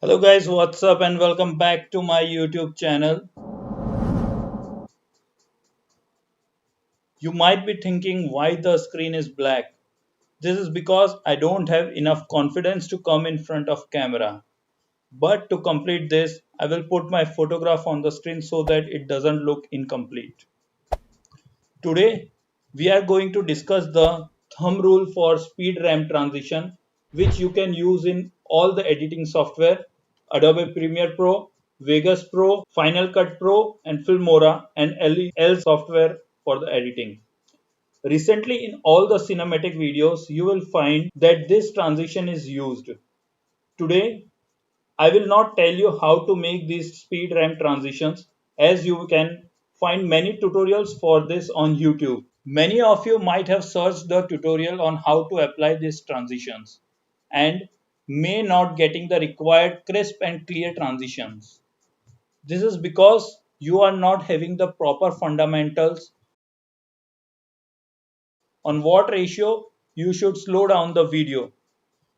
Hello guys, what's up and welcome back to my YouTube channel. You might be thinking why the screen is black. This is because I don't have enough confidence to come in front of camera. But to complete this, I will put my photograph on the screen so that it doesn't look incomplete. Today, we are going to discuss the thumb rule for speed ramp transition, which you can use in all the editing software: Adobe Premiere Pro, Vegas Pro, Final Cut Pro, and Filmmora, and L software for the editing. Recently, in all the cinematic videos, you will find that this transition is used. Today, I will not tell you how to make these speed ramp transitions, as you can find many tutorials for this on YouTube. Many of you might have searched the tutorial on how to apply these transitions and may not getting the required crisp and clear transitions. This is because you are not having the proper fundamentals on what ratio you should slow down the video.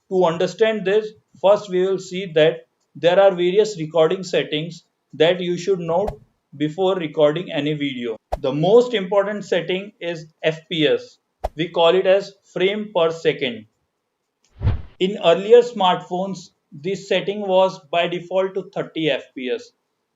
To understand this, first we will see that there are various recording settings that you should note before recording any video. The most important setting is FPS. We call it as frame per second. In earlier smartphones, this setting was by default to 30 FPS.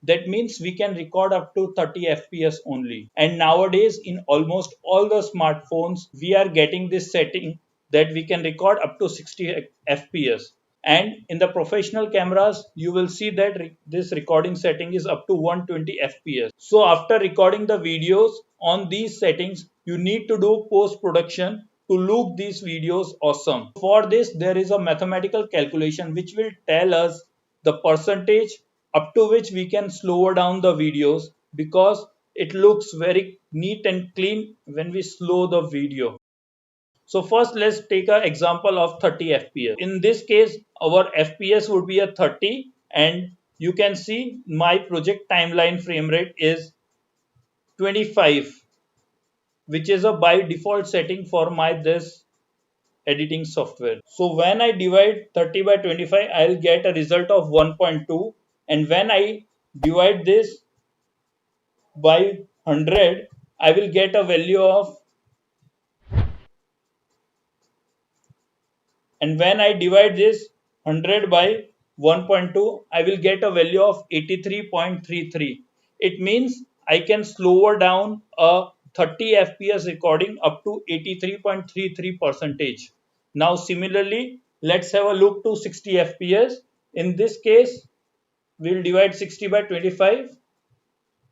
That means we can record up to 30 FPS only. And nowadays, in almost all the smartphones, we are getting this setting that we can record up to 60 FPS. And in the professional cameras, you will see that this recording setting is up to 120 FPS. So after recording the videos on these settings, you need to do post production to look these videos awesome. For this, there is a mathematical calculation which will tell us the percentage up to which we can slow down the videos, because it looks very neat and clean when we slow the video. So first let's take an example of 30 FPS. In this case, our FPS would be a 30, and you can see my project timeline frame rate is 25, which is a by default setting for my this editing software. So when I divide 30 by 25, I'll get a result of 1.2, and when I divide this by 100, I will get a value of, and when I divide this 100 by 1.2, I will get a value of 83.33. It means I can slower down a 30 FPS recording up to 83.33 percentage. Now similarly, let's have a look to 60 FPS. In this case, we'll divide 60 by 25.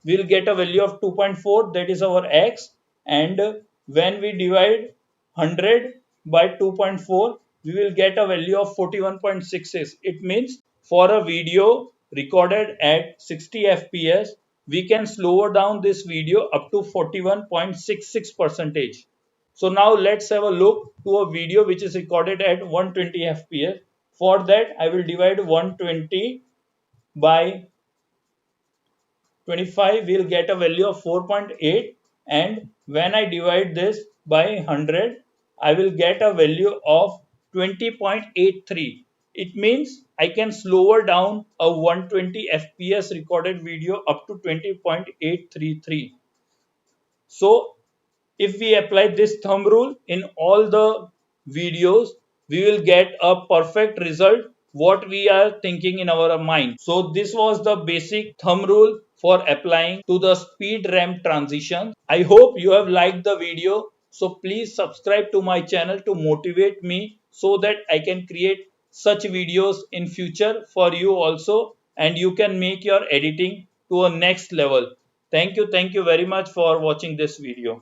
We'll get a value of 2.4, that is our X. And when we divide 100 by 2.4, we will get a value of 41.66. It means for a video recorded at 60 FPS, we can slow down this video up to 41.66 percentage. So now let's have a look to a video which is recorded at 120 FPS. For that, I will divide 120 by 25, we'll get a value of 4.8, and when I divide this by 100, I will get a value of 20.83. It means I can slower down a 120 FPS recorded video up to 20.833. So if we apply this thumb rule in all the videos, we will get a perfect result what we are thinking in our mind. So this was the basic thumb rule for applying to the speed ramp transition. I hope you have liked the video. So please subscribe to my channel to motivate me so that I can create such videos in future for you also, and you can make your editing to a next level. Thank you very much for watching this video.